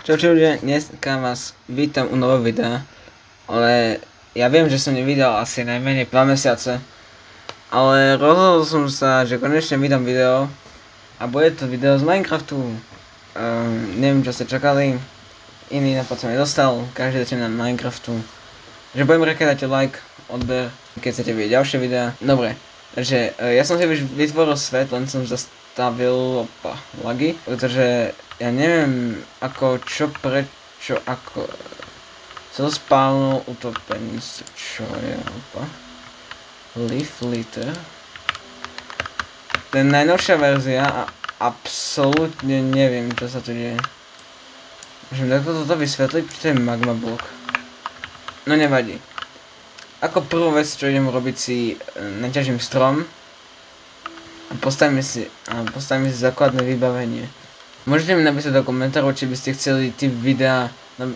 Čau ľudia, dneska vás vítam u nového videa, ale ja viem, že som nevydal asi najmenej 2 mesiace, ale rozhodol som sa, že konečne vydám video a bude to video z Minecraftu. Neviem, čo ste čakali, iný nápad som nedostal, každý začne na Minecraftu, že budem rád, keď dáte like, odber, keď chcete vidieť ďalšie videá. Dobre, takže ja som si už vytvoril svet, len som zastavil lagy, pretože ja neviem ako, ako sa to spálnul utopený, čo je Leaf Litter. To je najnovšia verzia a absolútne neviem, čo sa tu deje. Môžem takto toto vysvetliť, čo to je magma blok. No nevadí. Ako prvú vec, čo idem robiť, si naťažím strom a postavím si základné vybavenie. Môžete mi napísať do komentárov, či by ste chceli typ videa,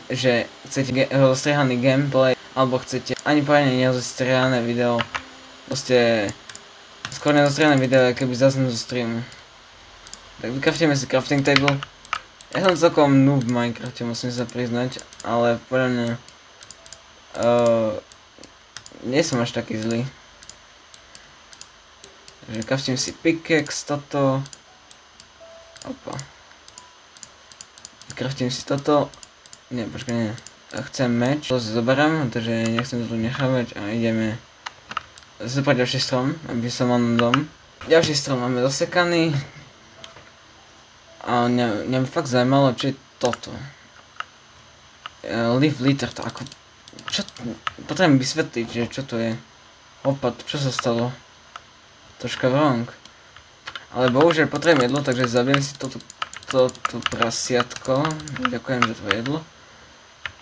že chcete rozstriehaný gameplay, alebo chcete ani poriadne nerozostriehané video. Proste skôr nerozostriehané video, keby zaznú zo streamu. Tak vykraftíme si crafting table. Ja som celkom noob v Minecrafte, musím sa priznať, ale podľa mňa nie som až taký zlý. Takže kraftím si pickaxe, toto. Opa. Kraftím si toto. Nie, počkaj, nie. Chcem meč. To si zoberiem, pretože nechcem to tu nechávať a ideme zobrať ďalší strom, aby som mal dom. Ďalší strom máme zasekaný. A mňa by fakt zaujímalo, čo je toto. Leaf Litter, to ako... Čo? Potrebujem vysvetliť, že čo to je. Opa, čo sa stalo? Troška wrong. Ale bohužiaľ potrebujem jedlo, takže zabijem si toto prasiatko. Ďakujem za tvoje jedlo.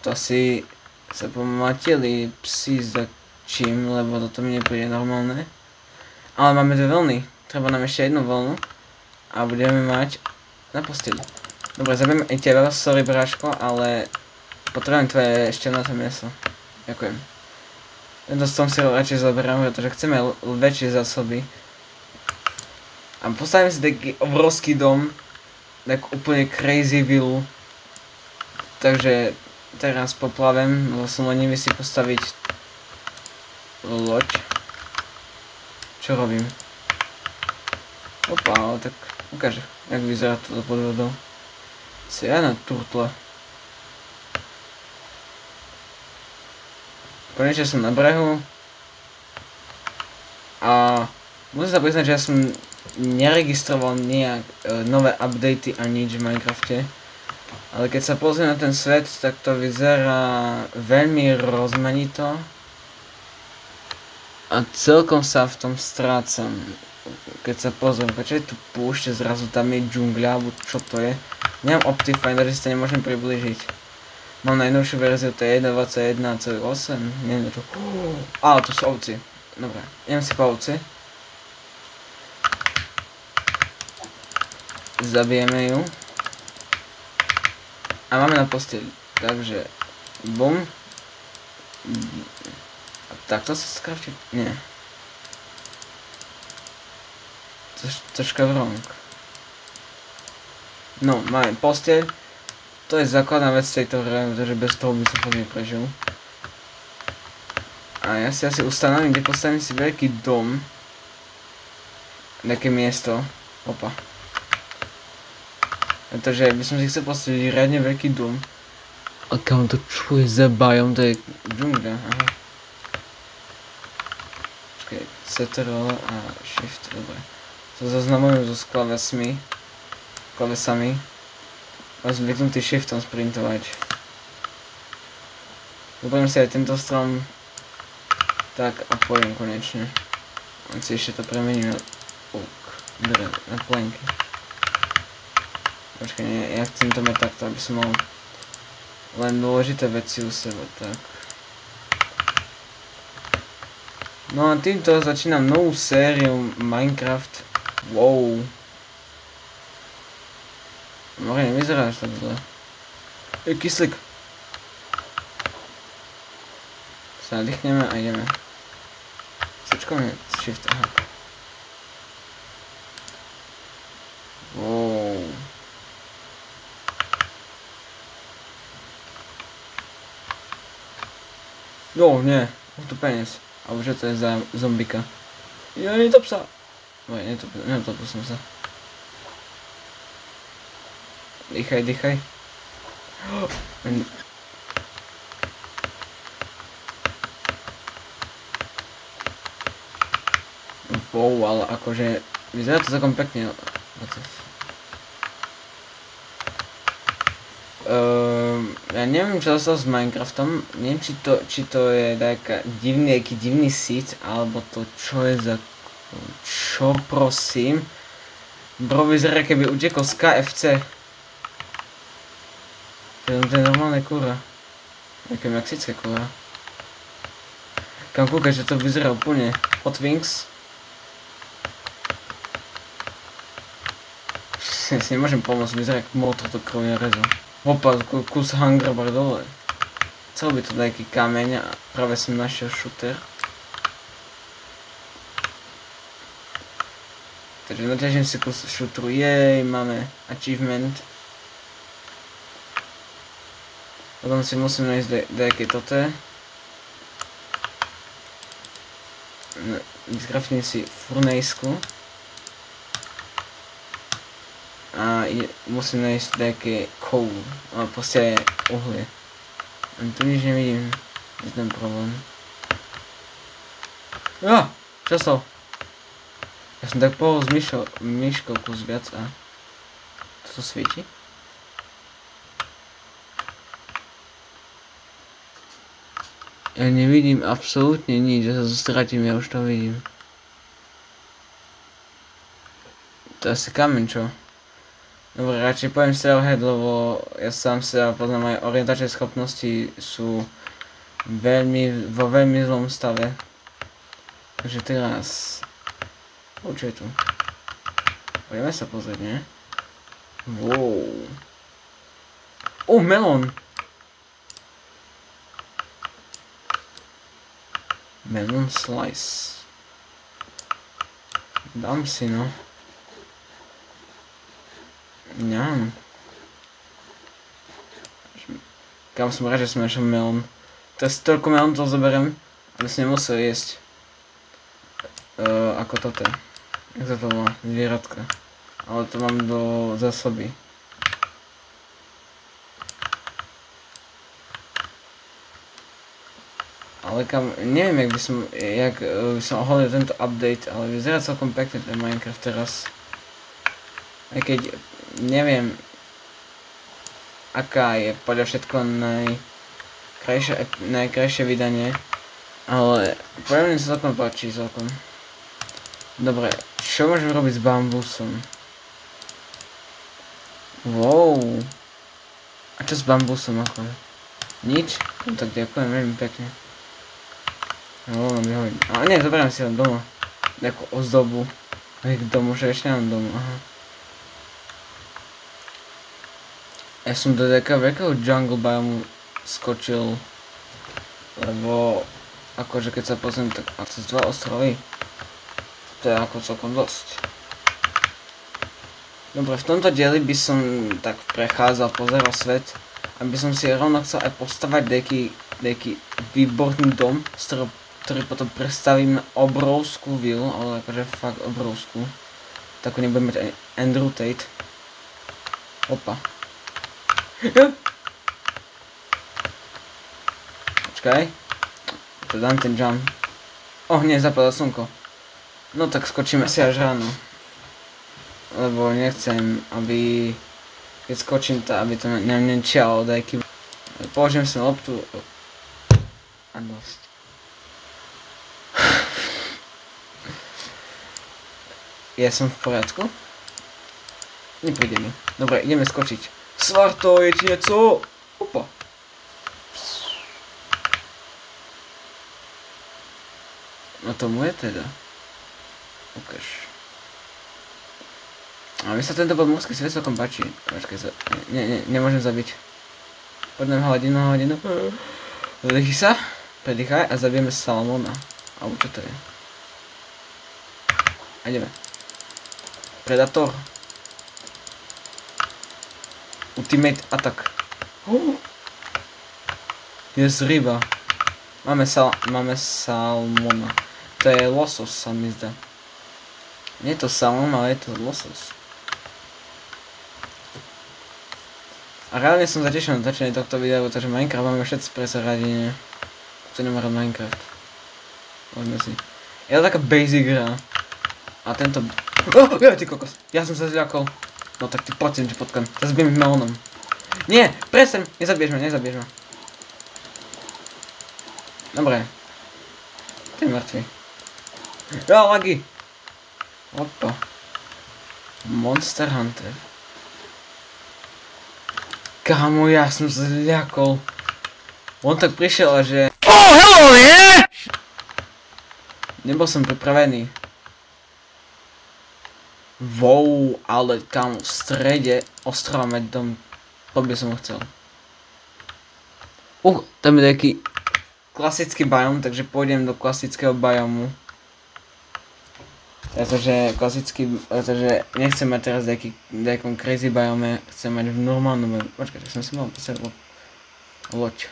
To asi sa pomatili psi za čím, lebo toto mi nepríde normálne. Ale máme dve vlny. Treba nám ešte jednu vlnu. A budeme mať na posteli. Dobre, zabijem aj teba, sorry bráško, ale potrebujem tvoje ešte na to meso. Ďakujem. Tento strom si radšej zoberám, pretože chceme väčšie zásoby. A postavím si taký obrovský dom. Tak úplne crazy villu. Takže teraz poplavem, lebo som lenivý si postaviť loď. Čo robím? Opa, ale tak ukáže, jak vyzerá toto pod vodou. Si ja na turtle. Konečne som na brehu. A musím sa priznať, že ja som neregistroval nejak nové updaty a nič v Minecrafte. Ale keď sa pozriem na ten svet, tak to vyzerá veľmi rozmanito. A celkom sa v tom strácam. Keď sa pozriem, prečo je tu púšť, zrazu tam je džungľa, alebo čo to je. Nemám Optifinder, že si to nemôžem priblížiť. Mám najnovšiu verziu, to je 1.21.8. Neviem čo. Ale tu sú ovci. Dobre, idem si po ovci. Zabijeme ju. A máme na posteli. Takže bum. A takto sa skrafti? Nie. Troška wrong. No, máme posteľ. To je základná vec tejto hry, pretože bez toho by som fakt neprežil. A ja si asi ustanovím, kde postavím si veľký dom. Také miesto. Opa. Pretože by som si chcel postaviť riadne veľký dom. A kam to čo je za biom, to je džungľa, aha. Počkej, Ctrl a Shift, dobre. To zaznamujem so klávesami. Mám zvyknutý Shiftom sprintovať. Zoberiem si aj tento strom. Tak a pojem konečne. On si ešte to premením na na plenky. Počkaj, ja chcem to mať takto, aby som mal len dôležité veci u seba, tak. No a týmto začínam novú sériu Minecraft. Wow. More nevyzerá až tak zle. Kyslík. Sa nadýchneme a ideme. Sečkom je shift, aha. Wow. Jo, nie, utopenec. Alebo že to je za zombika. Jo, netop sa. Netopil som sa. Dýchaj, dýchaj. Wow, ale akože vyzerá to celkom pekne. Ja neviem čo sa s Minecraftom, neviem či to je taký divný seed, alebo to čo je za... Čo prosím? Bro vyzerá keby utekol z KFC. To je normálne kura. Také mexické kura. Kam kúkaj, že to vyzerá úplne Hot Wings. Si nemôžem pomôcť, vyzerá ako motor to krvne rezal. Opa, kus Hungerbar dole. Chcel by to nejaký kameň a práve som našiel shooter. Takže naťažím si kus shooteru, jej, máme achievement. Potom si musím nájsť nejaké toto. Skraftím si furnejsku. A musím nájsť nejaké coal, ale proste je uhlie. Tu nič nevidím, je ten problém. Čo to? Ja som tak pohol s myškou kus viac a... Toto svieti? Ja nevidím absolútne nič, ja sa stratím, ja už to vidím. To je asi kameň, čo? Dobre, radšej poviem Sailhead, lebo ja sám sa poznám aj orientačné schopnosti sú vo veľmi zlom stave. Takže teraz... Čo je tu? Poďme sa pozrieť, nie? Wow. Melon! Melon slice. Dám si, no. Ňam. Kam som rád, že som našiel melon. Teraz toľko melon to zoberiem, aby som nemusel jesť. Ako toto. Jak sa to volá? Zvieratka. Ale to mám do zásoby. Ale kam, neviem jak by som oholil tento update, ale vyzerá celkom pekne ten Minecraft teraz. Aj keď neviem, aká je podľa všetko najkrajšie vydanie, ale podľa mňa sa celkom páči celkom. Dobre, čo môžem robiť s bambusom? Wow. A čo s bambusom ako? Nič? No tak ďakujem veľmi pekne. No, mám vyhodiť. Ale nie, zoberiem si ho doma. Nejakú ozdobu. Aj k domu, že ešte mám domu, aha. Ja som do veľkého jungle biomu skočil, lebo akože keď sa pozriem, tak cez 2 ostrovy, to je ako celkom dosť. Dobre, v tomto dieli by som tak prechádzal, pozeral svet, aby som si rovno chcel aj postavať nejaký výborný dom, ktorý potom predstavím na obrovskú vilu, ale akože fakt obrovskú. Takú nebudem mať ani Andrew Tate. Opa. Počkaj. To dám ten jump. Nie, zapadlo slnko. No tak skočíme si až ráno. Lebo nechcem, aby... Keď skočím to, aby to na mňa čialo dajky. Položím si loptu. A dosť. Ja som v poriadku? Nepríde mi. Dobre, ideme skočiť. Svarto, je ti nieco? Opa. No tomu je teda. Ukáž. A mi sa tento podmorský svet celkom páči. Počkaj, nemôžem zabiť. Poďme hladinu. Vydýchy sa, predýchaj a zabijeme Salmona. Alebo čo to je? A ideme. Predator. Ultimate attack. Jest ryba. Máme salmona. To je losos, sa mi zdá. Nie je to salmon, ale je to losos. A reálne som zatešil na točenie tohto videa, pretože Minecraft máme všetci presne radi, nie? Kto nemá rád Minecraft. Poďme si. Je to taká basic hra. A tento... Oh, ty kokos. Ja som sa zľakol. No tak ty poď, že potkam. Teraz zbijem melónom. Nie, prestaň. Nezabiješ ma. Dobre. Ty je mŕtvy. Jo, lagi. Opa. Monster Hunter. Kámo, ja som sa zľakol. On tak prišiel a že... Oh, hello, yeah! Nebol som pripravený. Wow, ale tam v strede ostrova mať dom. To by som ho chcel. Tam je taký klasický biom, takže pôjdem do klasického biomu. Pretože nechcem mať teraz nejakom crazy biome, chcem mať v normálnom. Počkaj, tak som si mal písať loď.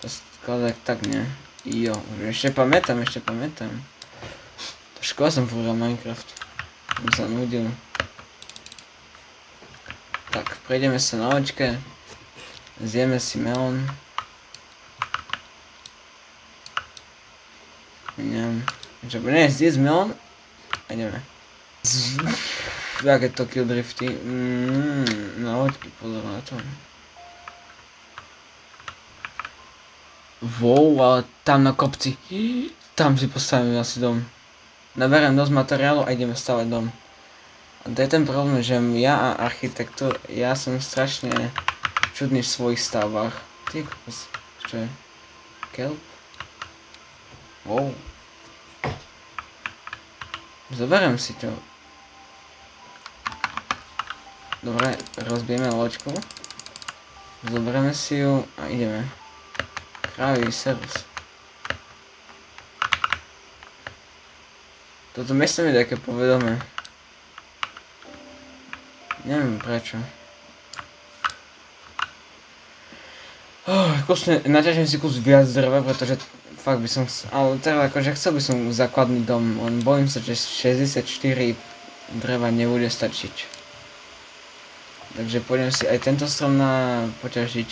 To skladať tak, nie? Jo, ešte pamätám. To škoda som fúral Minecraft. Som sa nudil. Tak, prejdeme sa na loďke. Zjeme si melón. Neviem. Čo, budeme zjesť melón? A ideme. Jaké Tokyo drifty. Na loďky, pozor na to. Wow, ale tam na kopci. Tam si postavím asi dom. Naberiem dosť materiálu a ideme stavať dom. A to je ten problém, že ja a architektúr, ja som strašne čudný v svojich stavbách. Ty kokos, čo je? Kelp? Wow. Zoberiem si to. Dobre, rozbijeme loďku. Zoberieme si ju a ideme. Krávy, servus. Toto miesto mi je také povedomé. Neviem prečo. Naťažím si kus viac dreva, pretože fakt by som... Ale teda akože chcel by som základný dom, len bojím sa, že 64 dreva nebude stačiť. Takže pôjdem si aj tento strom poťažiť.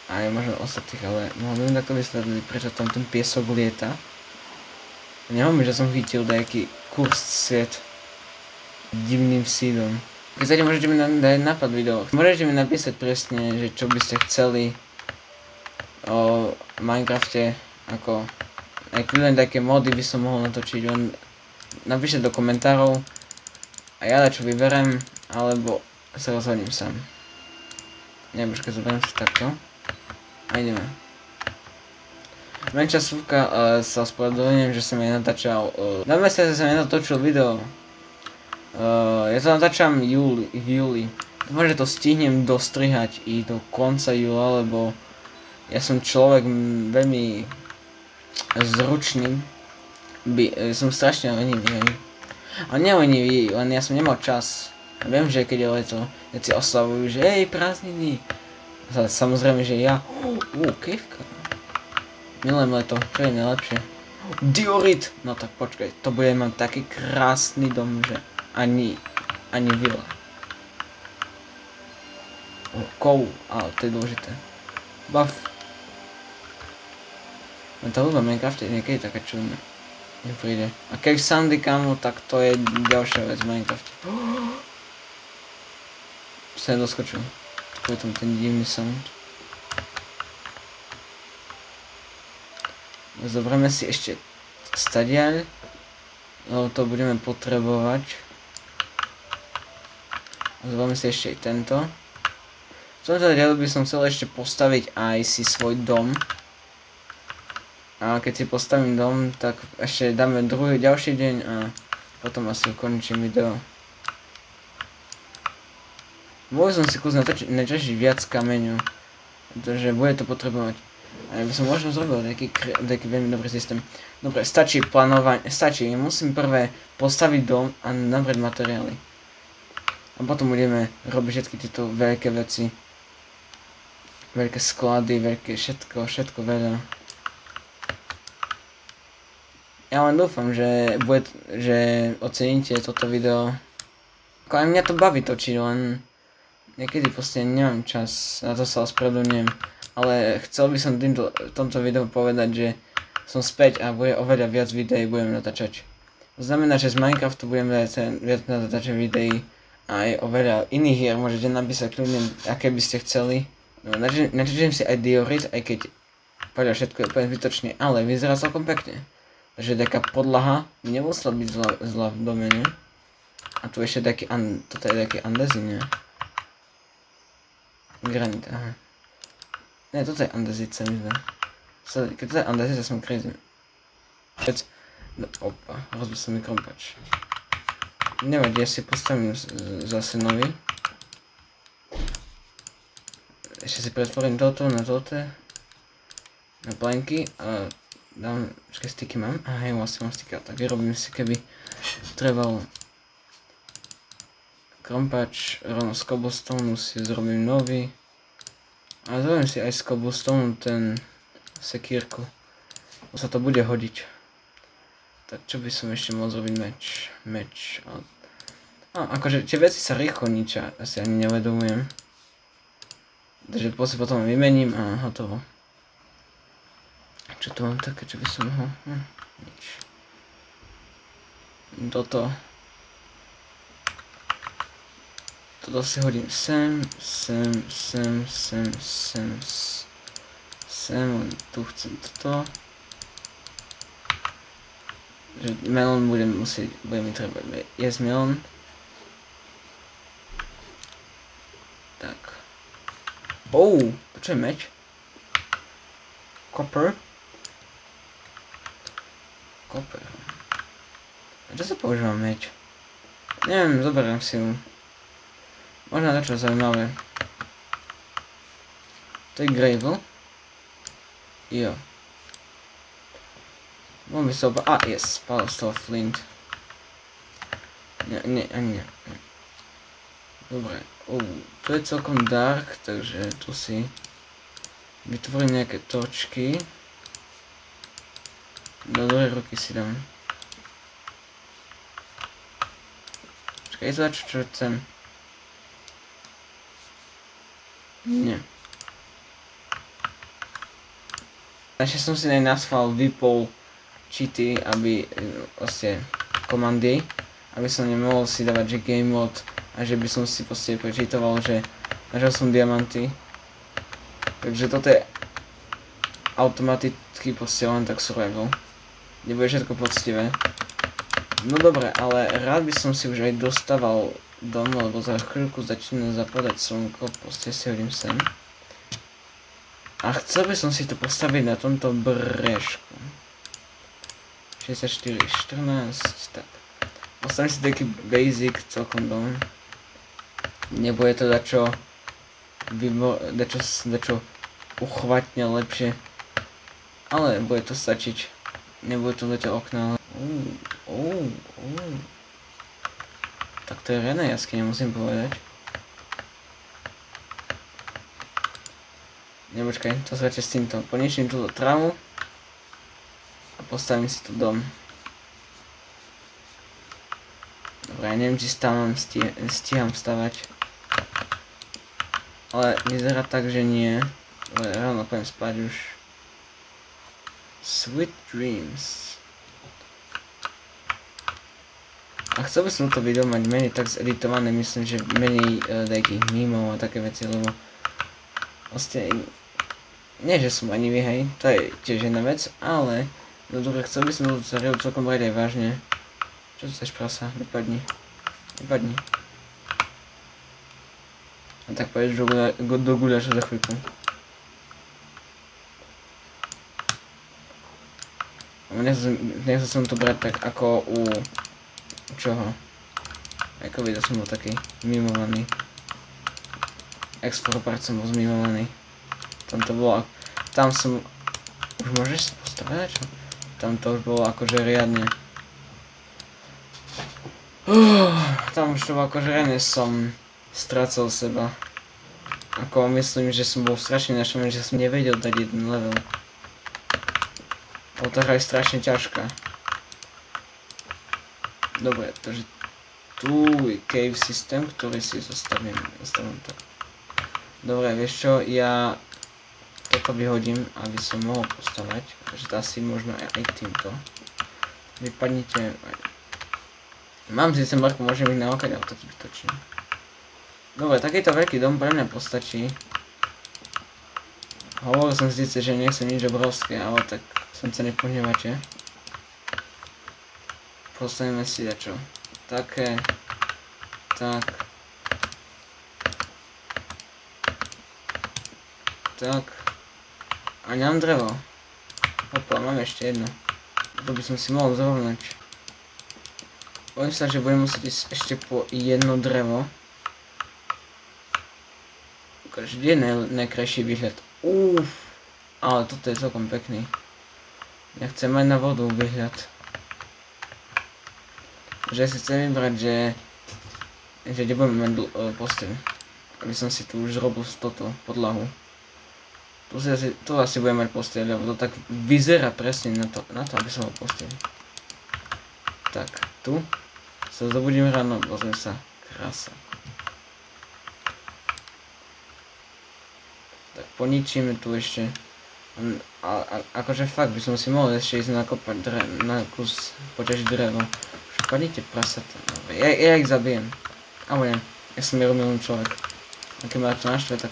Aj možno ostatných, ale mohol by takto vysvetliť, prečo tam ten piesok lieta. Nehovorím, že som chytil nejaký kurz sviet divným sídom. Keď chcete, môžete mi dať nápad video. Môžete mi napísať presne, že čo by ste chceli o Minecrafte, ako aj kľudne také mody by som mohol natočiť, len napíšte do komentárov a ja čo vyberem, alebo sa rozhodnem sám. Počkaj, zoberiem si takto a ideme. Menšia súvka, sa ospravedlňujem, že som nenatáčal. Na mesiace som nenatočil video. Ja to natáčam v júli. Dúfam, že to stihnem dostrihať i do konca júla, lebo ja som človek veľmi zručný. Som strašne lenivý. A nelenivý, len ja som nemal čas. Viem, že keď je leto, si oslavujú, že hej, prázdniny. Samozrejme, že ja... kejvka. Milujem leto, čo je najlepšie? Diorit! No tak počkaj, to bude mať taký krásny dom, že ani vila. Kou, ale to je dôležité. Buff. No tá hudba v Minecrafte je niekedy taká čudná. Nepríde. A keď sandy, kamo, tak to je ďalšia vec v Minecrafte. Sa nedoskočil. Taký je tam ten divný sound. Zoberieme si ešte stadiaľ, lebo to budeme potrebovať. Zoberieme si ešte aj tento. V tomto dielu by som chcel ešte postaviť aj si svoj dom. A keď si postavím dom, tak ešte dáme ďalší deň a potom asi ukončím video. Môžem si kus naťažiť viac kameňu, pretože bude to potrebovať. A ja by som možno zrobil taký veľmi dobrý systém. Dobre, stačí plánovať, musím prvé postaviť dom a nabrať materiály. A potom budeme robiť všetky tieto veľké veci. Veľké sklady, všetko veľa. Ja len dúfam, že oceníte toto video. Ako aj mňa to baví točiť, len niekedy proste nemám čas, na to sa ospravedlňujem. Ale chcel by som v tomto videu povedať, že som späť a bude oveľa viac videí budem natáčať. To znamená, že z Minecraftu budem viac natáčať videí a aj oveľa iných hier môžete napísať kľudne, aké by ste chceli. No, načítam si aj diorit, aj keď podľa všetko je úplne zbytočne, ale vyzerá celkom pekne. Takže taká podlaha nemusela byť zlá v domene. A tu ešte taký, toto je taký andezit, nie? Granit, aha. Ne, toto je andezit, sa mi zdá. Keď to je andezit, ja som crazy. No, opa, rozbil som mi krompač. Nevadí, ja si postavím zase nový. Ešte si pretvorím toto na toto. Na planky a dám, počkaj, sticky mám? Aha, vlastne mám sticky, tak vyrobím si, keby trebal krompač rovno z cobblestone si zrobím nový. A zrobím si aj z cobblestone ten sekírku. Bo sa to bude hodiť. Tak čo by som ešte mohol zrobiť meč. Akože tie veci sa rýchlo ničia, asi ani nevedomujem. Takže potom vymením a hotovo. Čo tu mám také, čo by som mohol? Nič. Toto si hodím sem, len tu chcem toto. Že melón bude mi treba jesť melón. Tak. Čo je meč? Copper. A čo sa používa meč? Neviem, zoberiem si ju. Možno niečo zaujímavé. To je gravel. Jo. Môžem by sa yes, spal z toho flint. Nie. Dobre. Tu je celkom dark, takže tu si vytvorím nejaké točky. Do druhej ruky si dám. Počkaj, čo chcem. Nie. Ešte som si na schvál vypol cheaty, aby vlastne komandy, aby som nemohol si dávať, že game mode a že by som si proste prečítoval, že našiel som diamanty. Takže toto je automaticky proste len tak survival. Nebude všetko poctivé. No dobre, ale rád by som si už aj dostával domov, lebo za chvíľku začína zapadať slnko, proste si hodím sem. A chcel by som si to postaviť na tomto brežku. 64, 14, tak. Postavím si taký basic celkom dom. Nebude to dačo uchvatne lepšie. Ale bude to stačiť. Nebude to leto okna, ale... Tak to je riadna jaskyňa, musím povedať. Nepočkaj, to sa s týmto. Poničím túto trávu. A postavím si tu dom. Dobre, ja neviem, či stíham stavať. Ale vyzerá tak, že nie. Ale ráno pôjdem spať už. Sweet dreams. A chcel by som to video mať menej tak zeditované, myslím, že menej takých mimov a také veci, lebo vlastne nie, že som ani hej, to je tiež jedna vec, ale no dobre, chcel by som to celkom brať aj vážne. Čo to chceš, prasa? Vypadni. A tak pôjdeš do guľaša za chvíľku. Nechcel som to brať tak ako u... čoho? Ako videl som bol taký mimovaný. Export som bol zmimovaný. Tam to bolo... Tam som... Už môžeš sa postaviť, čo? Tam to už bolo akože riadne. Tam už to bolo akože riadne som strácal seba. Ako myslím, že som bol strašne našený, že som nevedel dať jeden level. Lebo tá hra je strašne ťažká. Dobre, takže tu je cave systém, ktorý si zostavím to. Dobre, vieš čo, ja toto vyhodím, aby som mohol postavať, takže to asi možno aj týmto. Vypadnite. Mám síce mrku, môžem ich naokať, ale to zbytočne. Dobre, takýto veľký dom pre mňa postačí. Hovoril som síce, že nechcem nič obrovské, ale tak som sa nepohnevate. Postavíme si dačo. Také. Tak. Tak. A nemám drevo. Opa, mám ešte jedno. To by som si mohol zrovnať. Bojím sa, že budem musieť ísť ešte po jedno drevo. Ukáž, kde je najkrajší výhľad. Ale toto je celkom pekný. Ja chcem mať na vodu výhľad. Že si chcem vybrať, že kde budeme mať posteľ. Aby som si tu už zrobil toto podlahu. Tu asi budem mať posteľ, lebo to tak vyzerá presne na to, aby som mal posteľ. Tak, tu sa zobudím ráno, pozriem sa. Krása. Tak poničíme tu ešte. Akože fakt by som si mohol ešte ísť nakopať na kus poťažiť drevo. Už padnite prasata. Ja ich zabijem. Alebo nie, ja som mieromilný človek. A keď ma to naštve, tak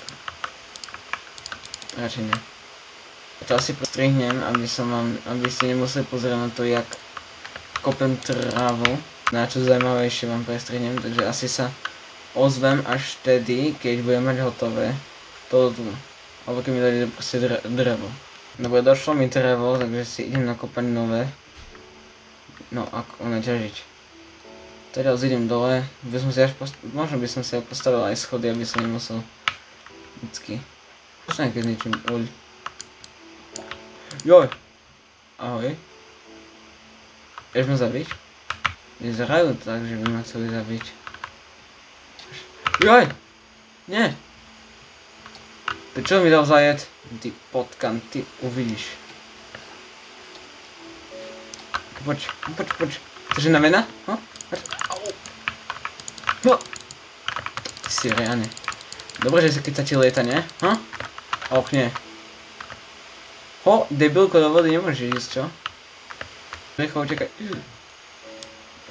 radšej nie. To asi prostrihnem, aby ste nemuseli pozerať na to, jak kopem trávu. Na čo zaujímavejšie vám prestrihnem, takže asi sa ozvem až vtedy, keď budem mať hotové toto tu. Alebo keď mi dali proste drevo. Dobre, došlo mi drevo, takže si idem nakopať nové. No, ako naťažiť. Teraz idem dole, možno by som si aj postavil aj schody, aby som nemusel vždycky. Počkaj, keď niečím uľ. Joj! Ahoj. Chceš ma zabiť? Vyzerajú tak, že by ma chceli zabiť. Joj! Nie! To čo mi dal zajet? Ty potkan, ty uvidíš. Poď. Chceš na mena? No! Ty si reálne. Dobre, že keď sa ti lieta, nie? Och, nie. Debilko, do vody nemôžeš ísť, čo? Rýchlo utekaj.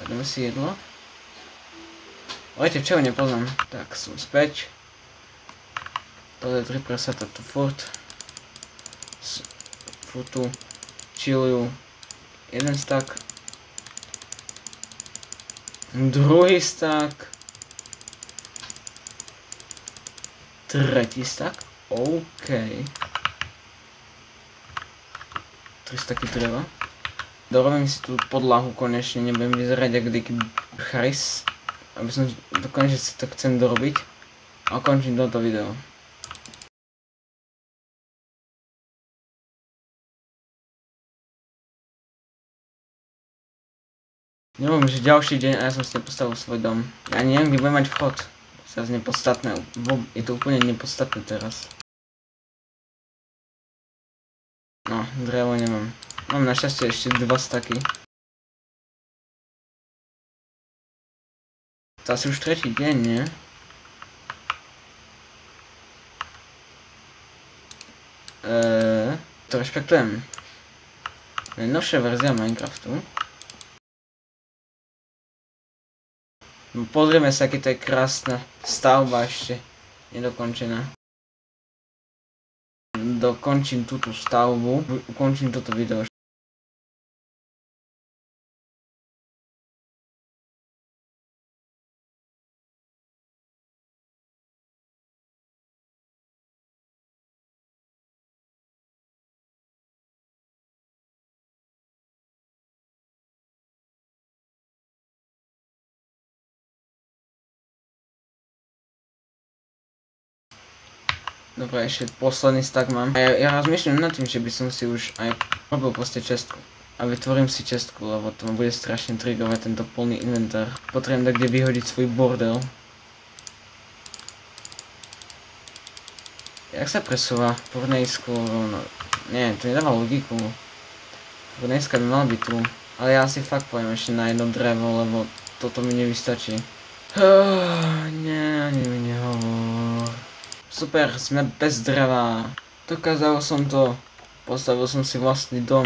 Dáme si jedlo. Lejte, čo ho nepoznám. Tak, som späť. Toto je 3 prasata tu furt tu chillujú. Jeden stack. Druhý stack. Tretí stack. OK. 3 stacky dreva. Dorobím si tú podlahu konečne, nebudem vyzerať jak Dicky Chris. Aby som dokončil si to chcem dorobiť. A končím toto video. Neviem, že ďalší deň a ja som si nepostavil svoj dom. Ja ani neviem, kde budem mať vchod. To je nepodstatné. Je to úplne nepodstatné teraz. No, drevo nemám. Mám našťastie ešte 2 staky. To asi už tretí deň, nie? To rešpektujem. Najnovšia verzia Minecraftu. No, pozrieme sa, aký to je krásna stavba ešte nedokončená. Dokončím túto stavbu, ukončím toto video. Dobre, ešte posledný stack mám. Ja rozmýšľam nad tým, že by som si už aj robil proste čestku. A vytvorím si čestku, lebo to ma bude strašne trigovať tento plný inventár. Potrebujem tak kde vyhodiť svoj bordel. Jak sa presúva? Furnejsku rovno... Nie, to nedáva logiku. Furnejska by mala byť tu. A Ale ja si fakt poviem ešte na jedno drevo, lebo toto mi nevystačí. Nie, ani mi nehovor. Super, sme bez dreva. Dokázal som to. Postavil som si vlastný dom.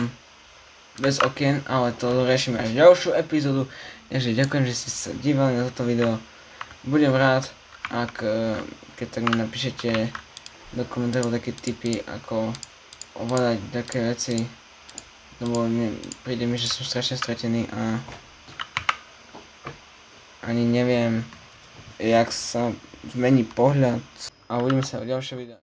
Bez okien, ale to riešime až ďalšiu epizódu. Takže ďakujem, že ste sa dívali na toto video. Budem rád, ak keď tak mi napíšete do komentárov také tipy, ako ovládať také veci. Lebo príde mi, že som strašne stratený a ani neviem, jak sa zmení pohľad. A uvidíme sa v ďalšom videu.